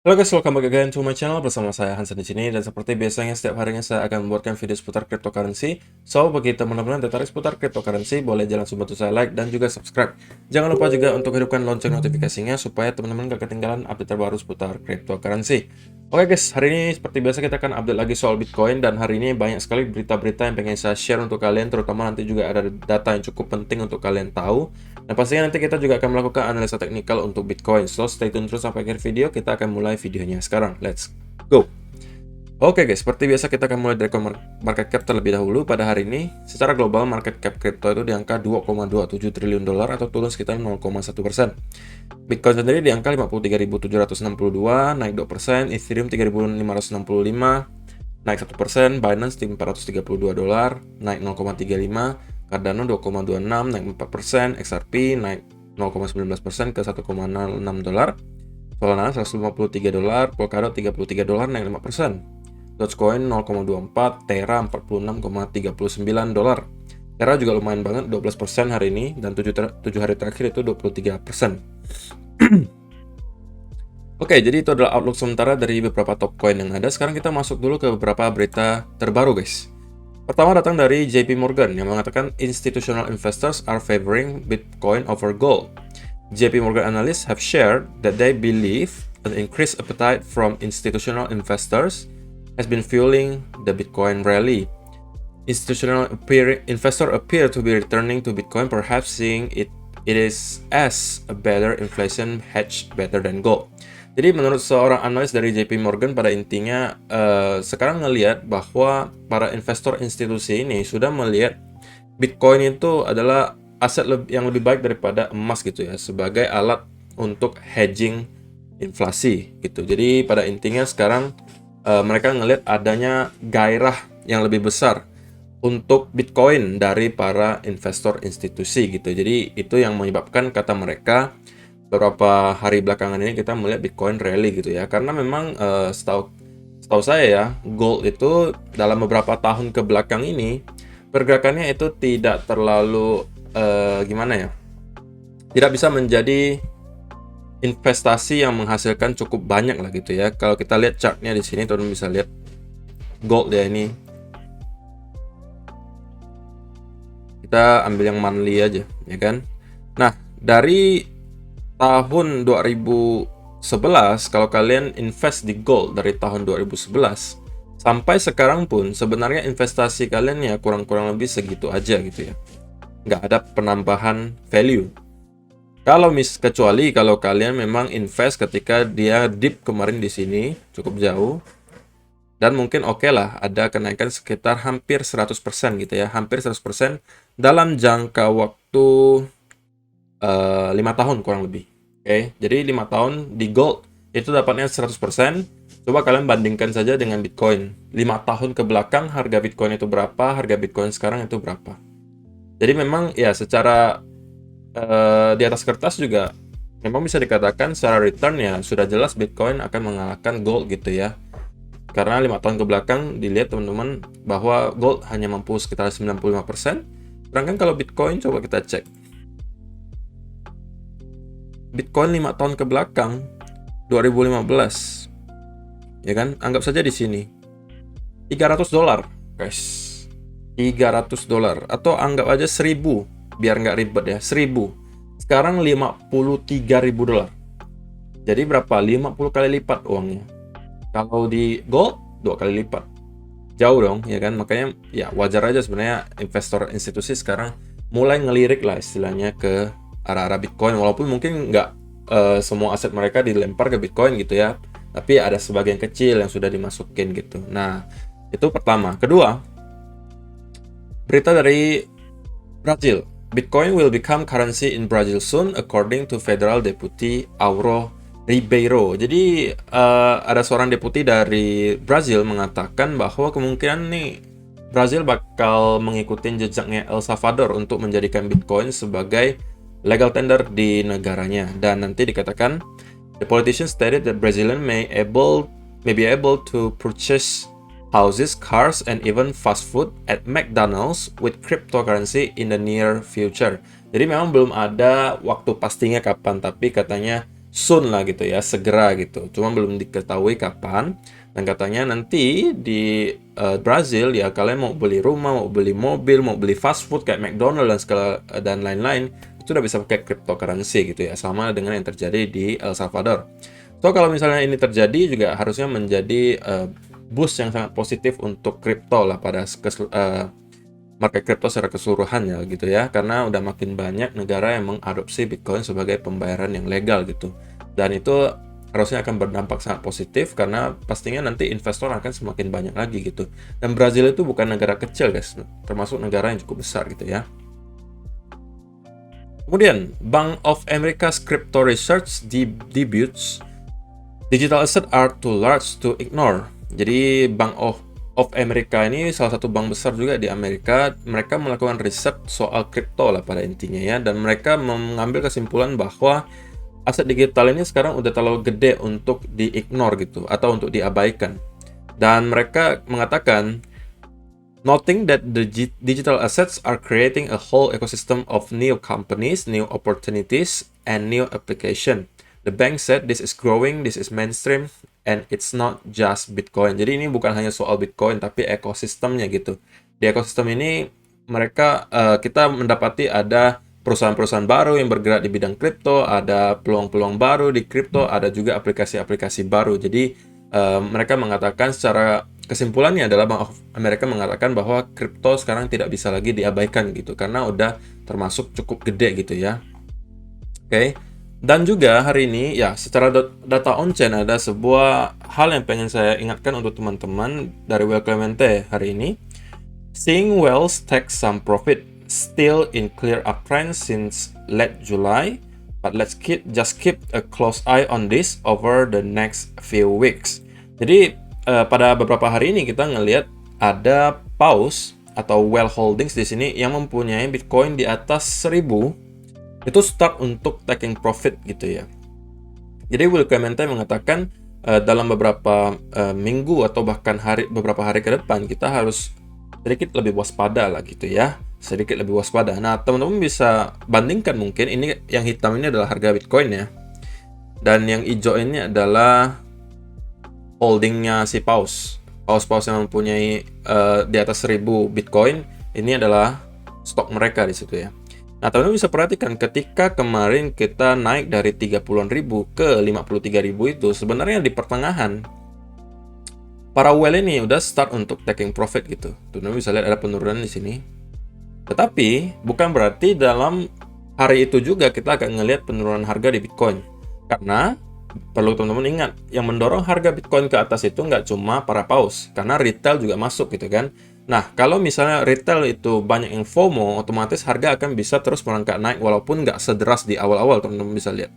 Halo guys, welcome back again to my channel bersama saya Hansen di sini, dan seperti biasanya setiap harinya saya akan membuatkan video seputar cryptocurrency. So, bagi teman-teman yang tertarik seputar cryptocurrency, boleh langsung bantu saya like dan juga subscribe. Jangan lupa juga untuk hidupkan lonceng notifikasinya supaya teman-teman gak ketinggalan update terbaru seputar cryptocurrency. Oke guys, hari ini seperti biasa kita akan update lagi soal Bitcoin, dan hari ini banyak sekali berita-berita yang pengen saya share untuk kalian, terutama nanti juga ada data yang cukup penting untuk kalian tahu. Dan pastinya nanti kita juga akan melakukan analisa teknikal untuk Bitcoin. So, stay tune terus sampai akhir video. Kita akan mulai videonya sekarang. Let's go! Oke guys, seperti biasa kita akan mulai dari market cap terlebih dahulu. Pada hari ini, secara global market cap crypto itu di angka 2,27 triliun dolar atau turun sekitar 0,1%. Bitcoin sendiri di angka 53.762, naik 2%. Ethereum 3.565, naik 1%. Binance di 432 dolar, naik 0,35%. Cardano 2,26, naik 4%, XRP naik 0,19% ke 1,06 dolar, Solana 153 dolar, Polkadot 33 dolar, naik 5%, Dogecoin 0,24, Terra 46,39 dolar. Terra juga lumayan banget, 12% hari ini, dan 7 hari terakhir itu 23%. Oke, jadi itu adalah outlook sementara dari beberapa top coin yang ada. Sekarang kita masuk dulu ke beberapa berita terbaru guys. Pertama datang dari JP Morgan yang mengatakan institutional investors are favoring Bitcoin over gold. JP Morgan analysts have shared that they believe an increased appetite from institutional investors has been fueling the Bitcoin rally. Institutional investors appear to be returning to Bitcoin, perhaps seeing it is as a better inflation hedge better than gold. Jadi menurut seorang analis dari JP Morgan, pada intinya sekarang ngelihat bahwa para investor institusi ini sudah melihat Bitcoin itu adalah aset yang lebih baik daripada emas gitu ya, sebagai alat untuk hedging inflasi gitu. Jadi pada intinya sekarang mereka ngelihat adanya gairah yang lebih besar untuk Bitcoin dari para investor institusi gitu. Jadi itu yang menyebabkan kata mereka beberapa hari belakangan ini kita melihat Bitcoin rally gitu ya, karena memang setahu saya ya, gold itu dalam beberapa tahun ke belakang ini pergerakannya itu tidak terlalu gimana ya, tidak bisa menjadi investasi yang menghasilkan cukup banyak lah gitu ya. Kalau kita lihat chartnya di sini, teman-teman bisa lihat gold ya, ini kita ambil yang monthly aja ya kan. Nah, dari tahun 2011, kalau kalian invest di gold dari tahun 2011 sampai sekarang pun sebenarnya investasi kalian ya kurang-kurang lebih segitu aja gitu ya, nggak ada penambahan value. Kecuali kalau kalian memang invest ketika dia dip kemarin di sini cukup jauh, dan mungkin oke lah ada kenaikan sekitar hampir 100% gitu ya, hampir 100% dalam jangka waktu 5 tahun kurang lebih. Oke, jadi 5 tahun di gold itu dapatnya 100%. Coba kalian bandingkan saja dengan Bitcoin. 5 tahun ke belakang harga Bitcoin itu berapa, harga Bitcoin sekarang itu berapa. Jadi memang ya secara di atas kertas juga memang bisa dikatakan secara return ya sudah jelas Bitcoin akan mengalahkan gold gitu ya. Karena 5 tahun ke belakang dilihat teman-teman bahwa gold hanya mampu sekitar 95%. Sedangkan kalau Bitcoin coba kita cek. Bitcoin 5 tahun ke belakang 2015 ya kan, anggap saja di sini $300 guys, $300, atau anggap aja 1000 biar nggak ribet ya, 1000 sekarang $53.000. Jadi berapa? 50 kali lipat uangnya. Kalau di gold 2 kali lipat, jauh dong ya kan. Makanya ya wajar aja sebenarnya investor institusi sekarang mulai ngelirik lah istilahnya ke arah-arah Bitcoin, walaupun mungkin nggak semua aset mereka dilempar ke Bitcoin gitu ya, tapi ada sebagian kecil yang sudah dimasukin gitu. Nah, itu pertama. Kedua, berita dari Brazil. Bitcoin will become currency in Brazil soon, according to Federal Deputy Auro Ribeiro. Jadi ada seorang deputi dari Brazil mengatakan bahwa kemungkinan nih Brazil bakal mengikuti jejaknya El Salvador untuk menjadikan Bitcoin sebagai legal tender di negaranya. Dan nanti dikatakan the politician stated that Brazilian may be able to purchase houses, cars, and even fast food at McDonald's with cryptocurrency in the near future. Jadi memang belum ada waktu pastinya kapan, tapi katanya soon lah gitu ya, segera gitu. Cuma belum diketahui kapan. Dan katanya nanti di Brazil ya, kalian mau beli rumah, mau beli mobil, mau beli fast food kayak McDonald dan segala dan lain-lain, itu udah bisa pakai cryptocurrency gitu ya, sama dengan yang terjadi di El Salvador. So kalau misalnya ini terjadi juga harusnya menjadi boost yang sangat positif untuk kripto lah pada market kripto secara keseluruhan ya gitu ya, karena udah makin banyak negara yang mengadopsi Bitcoin sebagai pembayaran yang legal gitu, dan itu harusnya akan berdampak sangat positif karena pastinya nanti investor akan semakin banyak lagi gitu. Dan Brazil itu bukan negara kecil guys, termasuk negara yang cukup besar gitu ya. Kemudian Bank of America's Crypto Research debuts digital asset are too large to ignore. Jadi Bank of America ini salah satu bank besar juga di Amerika. Mereka melakukan riset soal kripto lah pada intinya ya, dan mereka mengambil kesimpulan bahwa aset digital ini sekarang udah terlalu gede untuk di-ignore gitu, atau untuk diabaikan. Dan mereka mengatakan, noting that the digital assets are creating a whole ecosystem of new companies, new opportunities, and new application. The bank said this is growing, this is mainstream, and it's not just Bitcoin. Jadi ini bukan hanya soal Bitcoin, tapi ekosistemnya gitu. Di ekosistem ini kita mendapati ada perusahaan-perusahaan baru yang bergerak di bidang kripto, ada peluang-peluang baru di kripto, ada juga aplikasi-aplikasi baru. Jadi mereka mengatakan secara kesimpulannya adalah Bank of America mengatakan bahwa kripto sekarang tidak bisa lagi diabaikan gitu, karena udah termasuk cukup gede gitu ya. Oke. Dan juga hari ini ya, secara data on-chain ada sebuah hal yang pengen saya ingatkan untuk teman-teman dari Will Clemente hari ini. Seeing whales take some profit, still in clear uptrend since late July, but let's just keep a close eye on this over the next few weeks. Jadi pada beberapa hari ini kita ngelihat ada paus atau whale holdings di sini yang mempunyai Bitcoin di atas 1000, itu start untuk taking profit gitu ya. Jadi Will Clemente mengatakan dalam beberapa minggu atau bahkan beberapa hari ke depan kita harus sedikit lebih waspada lah gitu ya, sedikit lebih waspada. Nah, teman-teman bisa bandingkan, mungkin ini yang hitam ini adalah harga Bitcoin ya, dan yang hijau ini adalah holdingnya si paus yang mempunyai di atas 1000 Bitcoin. Ini adalah stok mereka di situ ya. Nah, teman-teman bisa perhatikan ketika kemarin kita naik dari 30-an ribu ke 53.000 itu sebenarnya di pertengahan para whale ini udah start untuk taking profit gitu. Teman-teman bisa lihat ada penurunan di sini. Tetapi bukan berarti dalam hari itu juga kita akan ngelihat penurunan harga di Bitcoin. Karena perlu teman-teman ingat, yang mendorong harga Bitcoin ke atas itu nggak cuma para paus, karena retail juga masuk gitu kan. Nah, kalau misalnya retail itu banyak yang FOMO, otomatis harga akan bisa terus merangkak naik walaupun nggak sederas di awal-awal, teman-teman bisa lihat.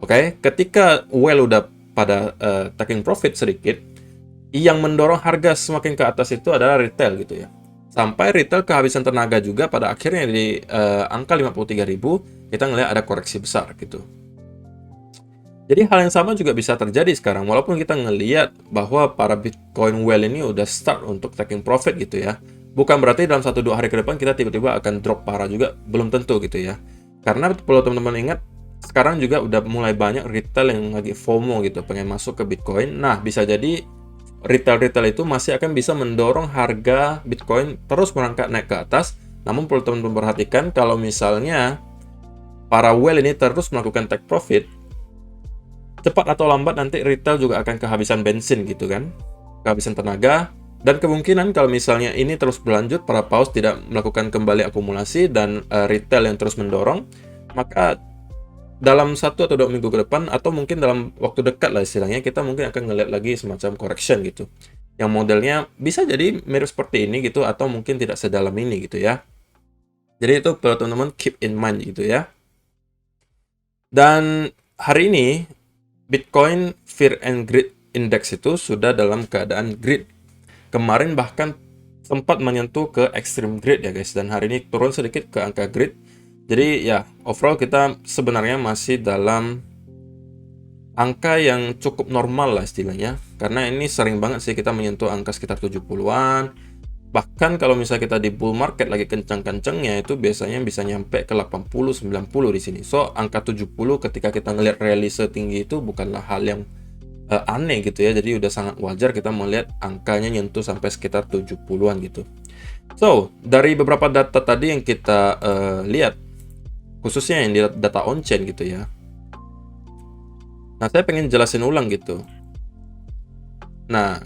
Oke, ketika whale udah pada taking profit sedikit, yang mendorong harga semakin ke atas itu adalah retail gitu ya. Sampai retail kehabisan tenaga juga, pada akhirnya di angka 53.000 kita ngelihat ada koreksi besar gitu. Jadi hal yang sama juga bisa terjadi sekarang, walaupun kita ngelihat bahwa para Bitcoin whale ini udah start untuk taking profit gitu ya. Bukan berarti dalam 1-2 hari ke depan kita tiba-tiba akan drop parah juga, belum tentu gitu ya. Karena perlu teman-teman ingat, sekarang juga udah mulai banyak retail yang lagi FOMO gitu, pengen masuk ke Bitcoin. Nah, bisa jadi retail-retail itu masih akan bisa mendorong harga Bitcoin terus merangkak naik ke atas. Namun perlu teman-teman perhatikan, kalau misalnya para whale ini terus melakukan take profit, cepat atau lambat nanti retail juga akan kehabisan bensin gitu kan, kehabisan tenaga. Dan kemungkinan kalau misalnya ini terus berlanjut, para paus tidak melakukan kembali akumulasi dan retail yang terus mendorong, maka dalam 1 atau 2 minggu ke depan, atau mungkin dalam waktu dekat lah istilahnya, kita mungkin akan ngeliat lagi semacam correction gitu, yang modelnya bisa jadi mirip seperti ini gitu, atau mungkin tidak sedalam ini gitu ya. Jadi itu perlu teman-teman keep in mind gitu ya. Dan hari ini Bitcoin Fear and Greed Index itu sudah dalam keadaan greed. Kemarin bahkan sempat menyentuh ke extreme greed ya guys, dan hari ini turun sedikit ke angka greed. Jadi ya, overall kita sebenarnya masih dalam angka yang cukup normal lah istilahnya. Karena ini sering banget sih kita menyentuh angka sekitar 70-an, Bahkan kalau misalnya kita di bull market lagi kencang-kencangnya itu biasanya bisa nyampe ke 80 90 di sini. So, angka 70 ketika kita ngelihat rally setinggi itu bukanlah hal yang aneh gitu ya. Jadi udah sangat wajar kita melihat angkanya nyentuh sampai sekitar 70-an gitu. So, dari beberapa data tadi yang kita lihat, khususnya yang di data on-chain gitu ya. Nah, saya pengen jelasin ulang gitu. Nah,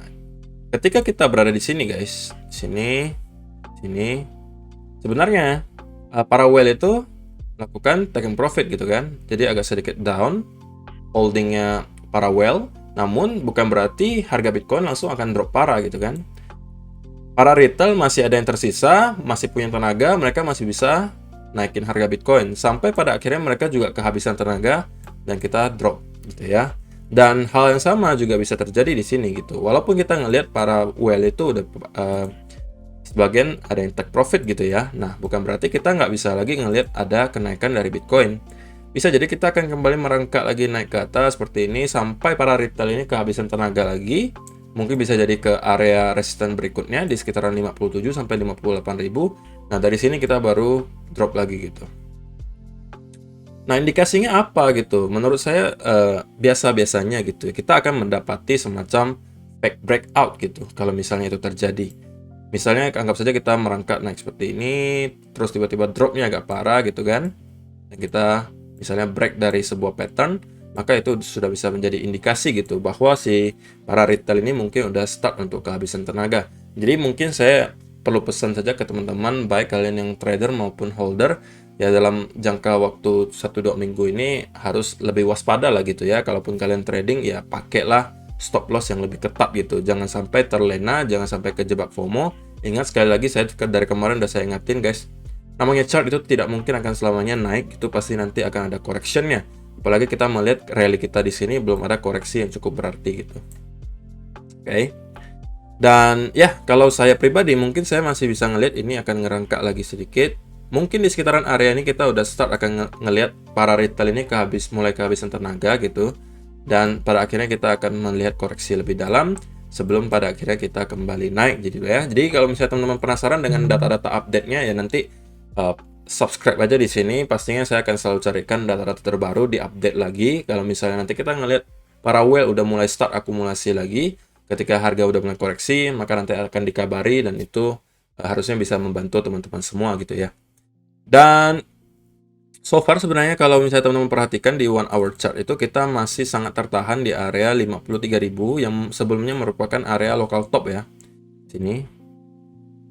ketika kita berada di sini guys, sini, sebenarnya para whale itu lakukan taking profit gitu kan. Jadi agak sedikit down holdingnya para whale, namun bukan berarti harga Bitcoin langsung akan drop parah gitu kan. Para retail masih ada yang tersisa, masih punya tenaga, mereka masih bisa naikin harga Bitcoin sampai pada akhirnya mereka juga kehabisan tenaga dan kita drop gitu ya. Dan hal yang sama juga bisa terjadi di sini gitu. Walaupun kita ngelihat para whale itu udah sebagian ada yang take profit gitu ya. Nah, bukan berarti kita nggak bisa lagi ngelihat ada kenaikan dari Bitcoin. Bisa jadi kita akan kembali merangkak lagi naik ke atas seperti ini sampai para retail ini kehabisan tenaga lagi. Mungkin bisa jadi ke area resisten berikutnya di sekitaran 57 sampai 58.000. Nah, dari sini kita baru drop lagi gitu. Nah, indikasinya apa gitu? Menurut saya biasa-biasanya gitu. Kita akan mendapati semacam fake breakout gitu kalau misalnya itu terjadi. Misalnya anggap saja kita merangkak naik seperti ini, terus tiba-tiba dropnya agak parah gitu kan. Dan kita misalnya break dari sebuah pattern, maka itu sudah bisa menjadi indikasi gitu bahwa si para retail ini mungkin udah start untuk kehabisan tenaga. Jadi mungkin saya perlu pesan saja ke teman-teman, baik kalian yang trader maupun holder, ya dalam jangka waktu 1-2 minggu ini harus lebih waspada lah gitu ya. Kalaupun kalian trading, ya pakailah stop loss yang lebih ketat gitu. Jangan sampai terlena, jangan sampai kejebak FOMO. Ingat sekali lagi, saya dari kemarin udah saya ingatin guys, namanya chart itu tidak mungkin akan selamanya naik, itu pasti nanti akan ada correctionnya. Apalagi kita melihat rally kita di sini belum ada koreksi yang cukup berarti gitu. Oke. Dan ya, kalau saya pribadi mungkin saya masih bisa ngelihat ini akan ngerangkak lagi sedikit. Mungkin di sekitaran area ini kita udah start akan ngelihat para retail ini mulai kehabisan tenaga gitu. Dan pada akhirnya kita akan melihat koreksi lebih dalam sebelum pada akhirnya kita kembali naik jadi ya. Jadi kalau misalnya teman-teman penasaran dengan data-data update-nya ya nanti subscribe aja di sini. Pastinya saya akan selalu carikan data-data terbaru di update lagi. Kalau misalnya nanti kita ngelihat para whale udah mulai start akumulasi lagi, ketika harga udah mulai koreksi, maka nanti akan dikabari dan itu harusnya bisa membantu teman-teman semua gitu ya. Dan so far sebenarnya kalau misalnya teman-teman perhatikan di 1 hour chart itu kita masih sangat tertahan di area 53.000 yang sebelumnya merupakan area local top ya. Sini.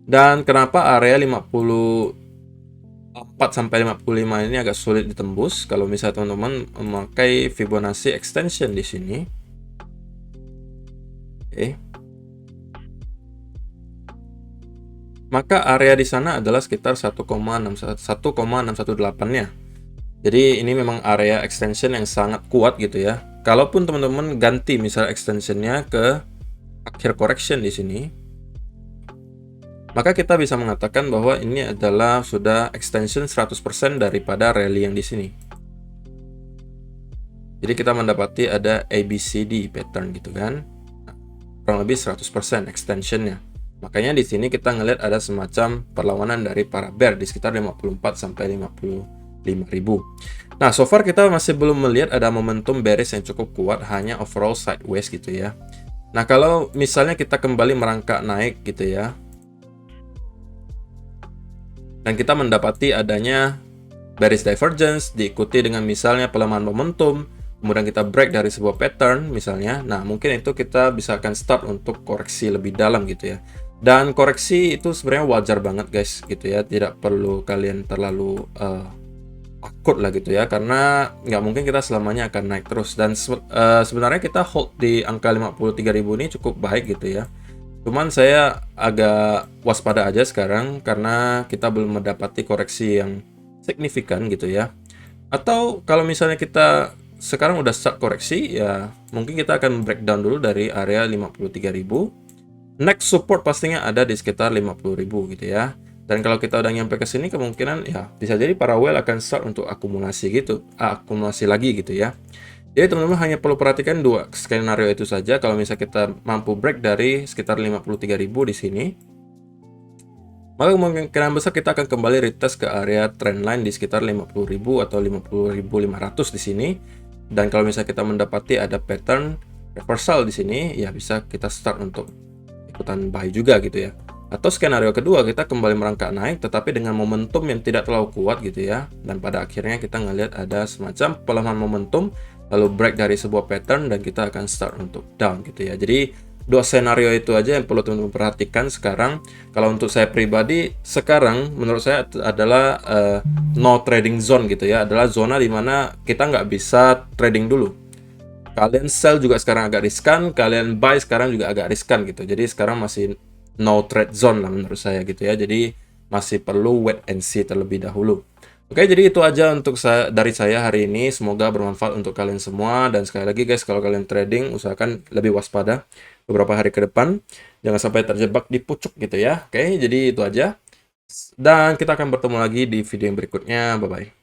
Dan kenapa area 54 sampai 55 ini agak sulit ditembus kalau misalnya teman-teman memakai Fibonacci extension di sini. Oke. Maka area di sana adalah sekitar 1,618-nya. Jadi ini memang area extension yang sangat kuat gitu ya. Kalaupun teman-teman ganti misalnya extensionnya ke akhir correction di sini, maka kita bisa mengatakan bahwa ini adalah sudah extension 100% daripada rally yang di sini. Jadi kita mendapati ada ABCD pattern gitu kan. Nah, kurang lebih 100% extensionnya. Makanya di sini kita ngelihat ada semacam perlawanan dari para bear di sekitar 54 sampai 55.000. Nah, so far kita masih belum melihat ada momentum bearish yang cukup kuat, hanya overall sideways gitu ya. Nah, kalau misalnya kita kembali merangkak naik gitu ya, dan kita mendapati adanya bearish divergence diikuti dengan misalnya pelemahan momentum, kemudian kita break dari sebuah pattern misalnya, nah mungkin itu kita bisa akan start untuk koreksi lebih dalam gitu ya. Dan koreksi itu sebenarnya wajar banget guys gitu ya, tidak perlu kalian terlalu takut lah gitu ya, karena nggak mungkin kita selamanya akan naik terus. Dan sebenarnya kita hold di angka 53.000 ini cukup baik gitu ya. Cuman saya agak waspada aja sekarang karena kita belum mendapati koreksi yang signifikan gitu ya. Atau kalau misalnya kita sekarang udah start koreksi ya, mungkin kita akan breakdown dulu dari area 53.000. Next support pastinya ada di sekitar 50.000 gitu ya. Dan kalau kita udah nyampe ke sini kemungkinan ya bisa jadi para whale akan start untuk akumulasi gitu, akumulasi lagi gitu ya. Jadi teman-teman hanya perlu perhatikan dua skenario itu saja. Kalau misalnya kita mampu break dari sekitar 53.000 di sini, maka kemungkinan besar kita akan kembali retest ke area trendline di sekitar 50.000 atau 50.500 di sini. Dan kalau misalnya kita mendapati ada pattern reversal di sini, ya bisa kita start untuk ikutan buy juga gitu ya. Atau skenario kedua, kita kembali merangkak naik tetapi dengan momentum yang tidak terlalu kuat gitu ya. Dan pada akhirnya kita ngelihat ada semacam pelemahan momentum, lalu break dari sebuah pattern dan kita akan start untuk down gitu ya. Jadi dua skenario itu aja yang perlu teman-teman perhatikan sekarang. Kalau untuk saya pribadi, sekarang menurut saya adalah no trading zone gitu ya. Adalah zona di mana kita nggak bisa trading dulu. Kalian sell juga sekarang agak riskan, kalian buy sekarang juga agak riskan gitu. Jadi sekarang masih no trade zone lah menurut saya gitu ya. Jadi masih perlu wait and see terlebih dahulu. Oke, jadi itu aja untuk dari saya hari ini. Semoga bermanfaat untuk kalian semua. Dan sekali lagi guys, kalau kalian trading, usahakan lebih waspada beberapa hari ke depan. Jangan sampai terjebak di pucuk gitu ya. Oke, jadi itu aja. Dan kita akan bertemu lagi di video yang berikutnya. Bye-bye.